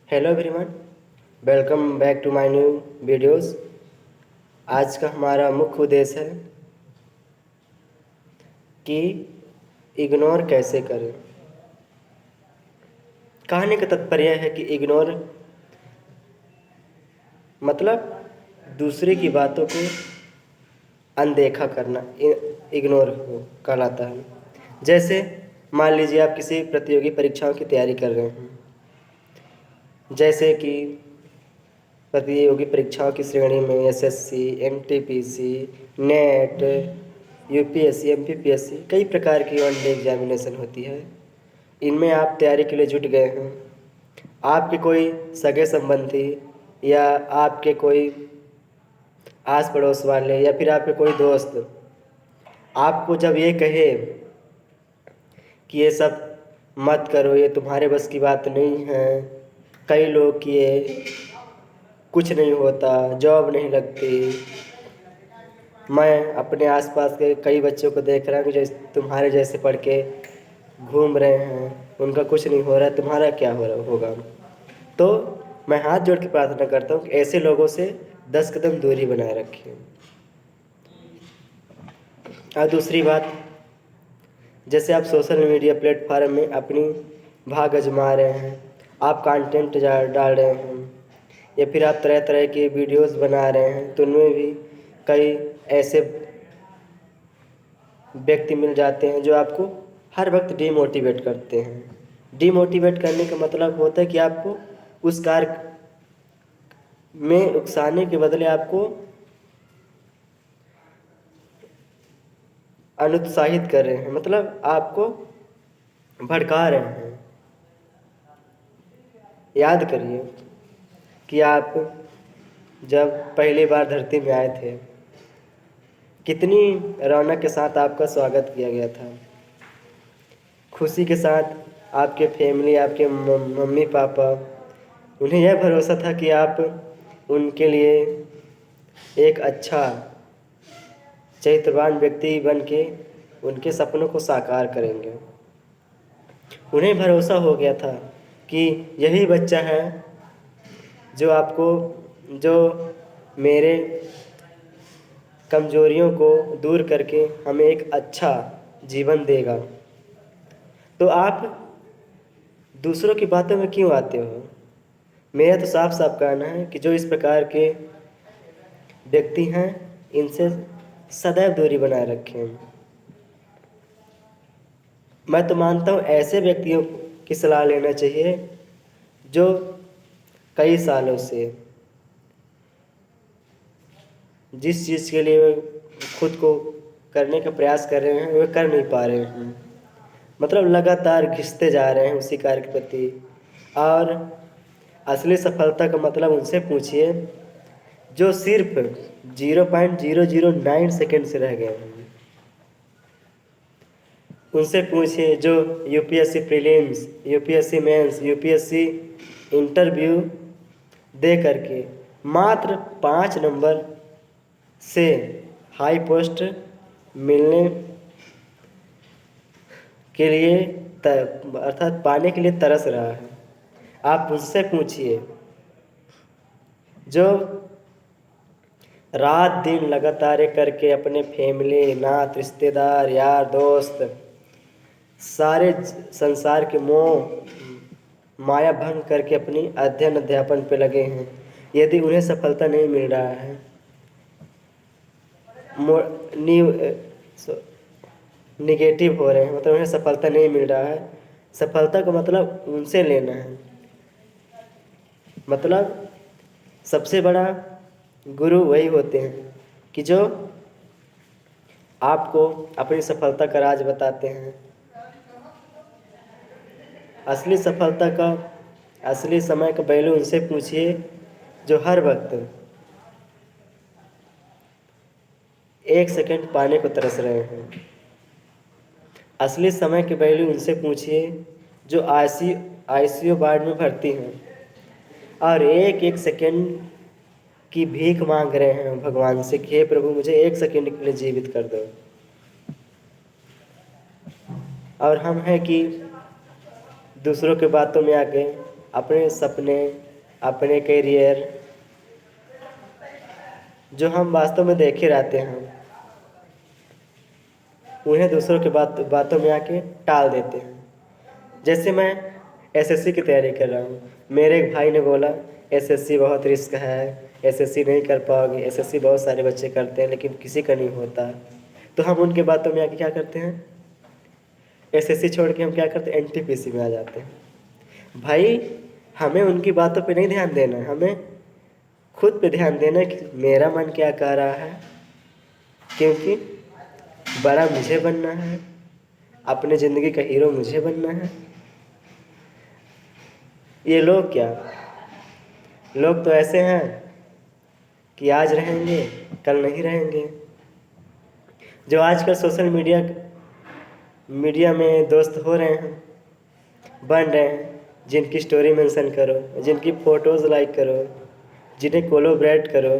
Hello everyone, welcome back to my new videos. आज का हमारा मुख्य उद्देश्य है कि इग्नोर कैसे करें। कहने का तात्पर्य है कि इग्नोर मतलब दूसरे की बातों को अनदेखा करना इग्नोर कहलाता है। जैसे मान लीजिए आप किसी प्रतियोगी परीक्षाओं की तैयारी कर रहे हैं, जैसे कि प्रतियोगी परीक्षाओं की श्रेणी में SSC, NTPC, net, UPSC, MPPSC कई प्रकार की वनडे एग्जामिनेशन होती है। इनमें आप तैयारी के लिए जुट गए हैं। आपके कोई सगे संबंधी या आपके कोई आस पड़ोस वाले या फिर आपके कोई दोस्त आपको जब ये कहे कि ये सब मत करो, ये तुम्हारे बस की बात नहीं है, कई लोग किए कुछ नहीं होता, जॉब नहीं लगती। मैं अपने आसपास के कई बच्चों को देख रहा हूँ जो तुम्हारे जैसे पढ़ के घूम रहे हैं, उनका कुछ नहीं हो रहा है, तुम्हारा क्या हो रहा होगा। तो मैं हाथ जोड़ के प्रार्थना करता हूँ कि ऐसे लोगों से 10 कदम दूरी बनाए रखें। और दूसरी बात, जैसे आप सोशल मीडिया प्लेटफार्म में अपनी भाग आजमा रहे हैं, आप कंटेंट डाल रहे हैं या फिर आप तरह तरह के वीडियोस बना रहे हैं, तो उनमें भी कई ऐसे व्यक्ति मिल जाते हैं जो आपको हर वक्त डिमोटिवेट करते हैं। डिमोटिवेट करने का मतलब होता है कि आपको उस कार्य में उकसाने के बदले आपको अनुत्साहित कर रहे हैं, मतलब आपको भड़का रहे हैं। याद करिए कि आप जब पहली बार धरती में आए थे, कितनी रौनक के साथ आपका स्वागत किया गया था। खुशी के साथ आपके फैमिली, आपके मम्मी पापा, उन्हें यह भरोसा था कि आप उनके लिए एक अच्छा चरित्रवान व्यक्ति बन के उनके सपनों को साकार करेंगे। उन्हें भरोसा हो गया था कि यही बच्चा है जो मेरे कमजोरियों को दूर करके हमें एक अच्छा जीवन देगा। तो आप दूसरों की बातों में क्यों आते हो? मेरा तो साफ साफ कहना है कि जो इस प्रकार के व्यक्ति हैं, इनसे सदैव दूरी बनाए रखें। मैं तो मानता हूँ ऐसे व्यक्तियों की सलाह लेना चाहिए जो कई सालों से जिस चीज़ के लिए खुद को करने का प्रयास कर रहे हैं वे कर नहीं पा रहे हैं, मतलब लगातार घिसते जा रहे हैं उसी कार्य के प्रति। और असली सफलता का मतलब उनसे पूछिए जो सिर्फ 0.009 सेकेंड से रह गए हैं। उनसे पूछिए जो UPSC prelims, UPSC mains, UPSC interview दे करके मात्र 5 नंबर से हाई पोस्ट मिलने के लिए अर्थात पाने के लिए तरस रहा है। आप उससे पूछिए जो रात दिन लगातार करके अपने फैमिली, नात, रिश्तेदार, यार दोस्त, सारे संसार के मोह माया भंग करके अपनी अध्ययन अध्यापन पे लगे हैं। यदि उन्हें सफलता नहीं मिल रहा है, निगेटिव हो रहे हैं, मतलब उन्हें सफलता नहीं मिल रहा है, सफलता का मतलब उनसे लेना है। मतलब सबसे बड़ा गुरु वही होते हैं कि जो आपको अपनी सफलता का राज बताते हैं। असली सफलता का, असली समय का वैल्यू उनसे पूछिए जो हर वक्त 1 सेकंड पाने को तरस रहे हैं। असली समय के वैल्यू उनसे पूछिए जो आईसीयू वार्ड में भर्ती हैं और एक सेकंड की भीख मांग रहे हैं भगवान से कि हे प्रभु मुझे 1 सेकंड के लिए जीवित कर दो। और हम हैं कि दूसरों के बातों में आके अपने सपने, अपने करियर जो हम वास्तव में देखे रहते हैं, उन्हें दूसरों के बातों में आके टाल देते हैं। जैसे मैं एसएससी की तैयारी कर रहा हूँ, मेरे एक भाई ने बोला एसएससी बहुत रिस्क है, एसएससी नहीं कर पाओगे, एसएससी बहुत सारे बच्चे करते हैं लेकिन किसी का नहीं होता। तो हम उनके बातों में आके क्या करते हैं, एसएससी छोड़ के हम क्या करते हैं, एनटीपीसी में आ जाते हैं। भाई हमें उनकी बातों पे नहीं ध्यान देना है, हमें खुद पे ध्यान देना है कि मेरा मन क्या कह रहा है, क्योंकि बड़ा मुझे बनना है, अपने ज़िंदगी का हीरो मुझे बनना है। ये लोग क्या, लोग तो ऐसे हैं कि आज रहेंगे कल नहीं रहेंगे। जो आजकल सोशल मीडिया में दोस्त हो रहे हैं, बन रहे हैं, जिनकी स्टोरी मेंशन करो, जिनकी फ़ोटोज़ लाइक करो, जिन्हें कोलैबोरेट करो,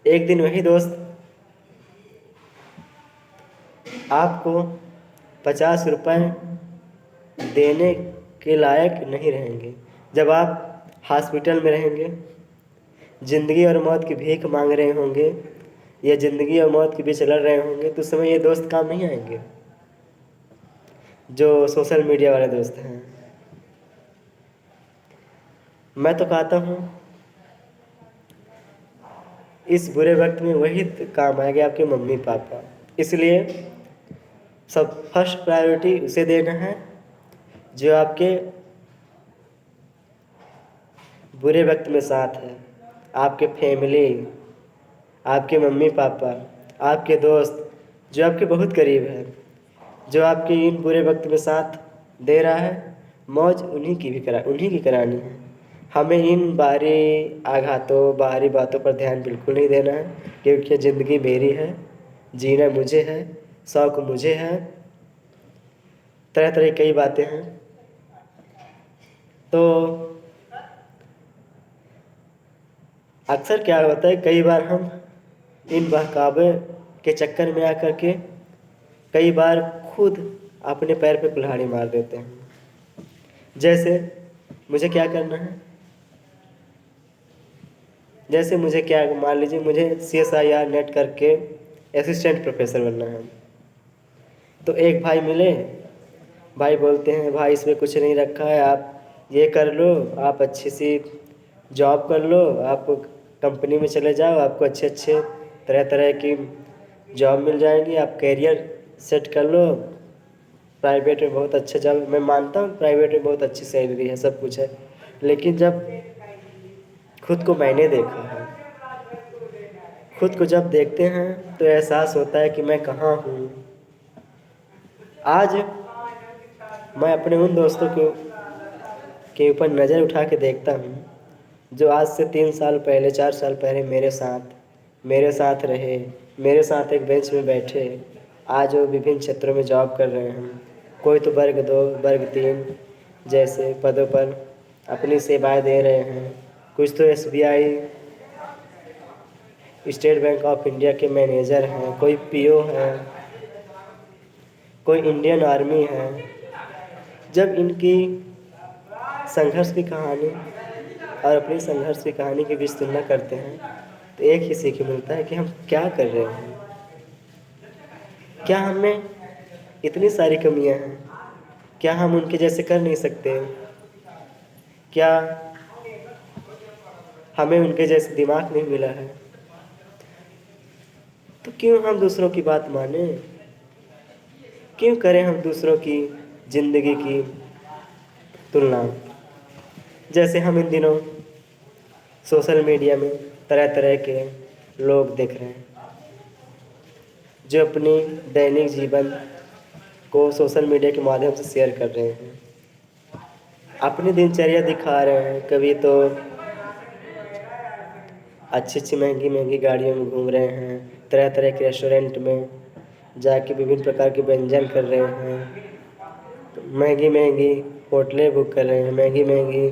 एक दिन वही दोस्त आपको 50 रुपये देने के लायक नहीं रहेंगे। जब आप हॉस्पिटल में रहेंगे, ज़िंदगी और मौत की भीख मांग रहे होंगे या ज़िंदगी और मौत के बीच लड़ रहे होंगे, तो उस समय ये दोस्त काम नहीं आएंगे जो सोशल मीडिया वाले दोस्त हैं। मैं तो कहता हूँ इस बुरे वक्त में वही काम आएंगे, आपके मम्मी पापा। इसलिए सब फर्स्ट प्रायोरिटी उसे देना है जो आपके बुरे वक्त में साथ है। आपके फैमिली, आपके मम्मी पापा, आपके दोस्त जो आपके बहुत करीब है, जो आपके इन बुरे वक्त में साथ दे रहा है, मौज उन्हीं की करानी है। हमें इन बाहरी बातों पर ध्यान बिल्कुल नहीं देना है, क्योंकि ज़िंदगी मेरी है, जीना मुझे है, शौक मुझे है, तरह तरह की कई बातें हैं। तो अक्सर क्या होता है, कई बार हम इन बहकावे के चक्कर में आकर के कई बार खुद अपने पैर पे कुल्हाड़ी मार देते हैं। जैसे मुझे क्या करना है, जैसे मुझे क्या, मान लीजिए मुझे CSIR नेट करके असिस्टेंट प्रोफेसर बनना है। तो एक भाई मिले, भाई बोलते हैं भाई इसमें कुछ नहीं रखा है, आप ये कर लो, आप अच्छी सी जॉब कर लो, आप कंपनी में चले जाओ, आपको अच्छे अच्छे तरह तरह की जॉब मिल जाएंगी, आप करियर सेट कर लो। प्राइवेट में बहुत अच्छा जॉब, मैं मानता हूँ प्राइवेट में बहुत अच्छी सैलरी है, सब कुछ है, लेकिन जब खुद को मैंने देखा है, खुद को जब देखते हैं तो एहसास होता है कि मैं कहाँ हूँ। आज मैं अपने उन दोस्तों के ऊपर नज़र उठा के देखता हूँ जो आज से 3 साल पहले 4 साल पहले मेरे साथ रहे, मेरे साथ एक बेंच में बैठे, आज वो विभिन्न क्षेत्रों में जॉब कर रहे हैं। कोई तो वर्ग 2, वर्ग 3 जैसे पदों पर अपनी सेवाएं दे रहे हैं, कुछ तो SBI, state bank of India के मैनेजर हैं, कोई PO हैं, कोई इंडियन आर्मी है। जब इनकी संघर्ष की कहानी और अपनी संघर्ष की कहानी के बीच तुलना करते हैं तो एक ही सीख मिलता है कि हम क्या कर रहे हैं, क्या हमें इतनी सारी कमियां हैं, क्या हम उनके जैसे कर नहीं सकते, क्या हमें उनके जैसे दिमाग नहीं मिला है, तो क्यों हम दूसरों की बात माने, क्यों करें हम दूसरों की ज़िंदगी की तुलना। जैसे हम इन दिनों सोशल मीडिया में तरह तरह के लोग देख रहे हैं जो अपनी दैनिक जीवन को सोशल मीडिया के माध्यम से शेयर कर रहे हैं, अपनी दिनचर्या दिखा रहे हैं। कभी तो अच्छी अच्छी महंगी महंगी गाड़ियों में घूम रहे हैं, तरह तरह के रेस्टोरेंट में जाके विभिन्न प्रकार के व्यंजन कर रहे हैं, महंगी महंगी होटलें बुक कर रहे हैं, महंगी महंगी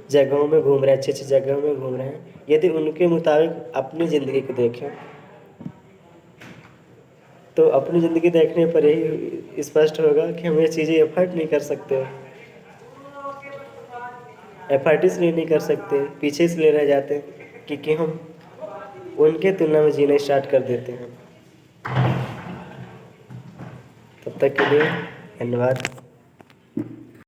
जगहों में घूम रहे हैं, अच्छी अच्छी जगहों में घूम रहे हैं। यदि उनके मुताबिक अपनी ज़िंदगी को देखें तो अपनी ज़िंदगी देखने पर यही स्पष्ट होगा कि हम ये चीज़ें एफर्ट नहीं कर सकते। एफर्ट इसलिए नहीं कर सकते, पीछे इसलिए रह जाते हैं क्योंकि हम उनके तुलना में जीना स्टार्ट कर देते हैं। तब तक के लिए धन्यवाद।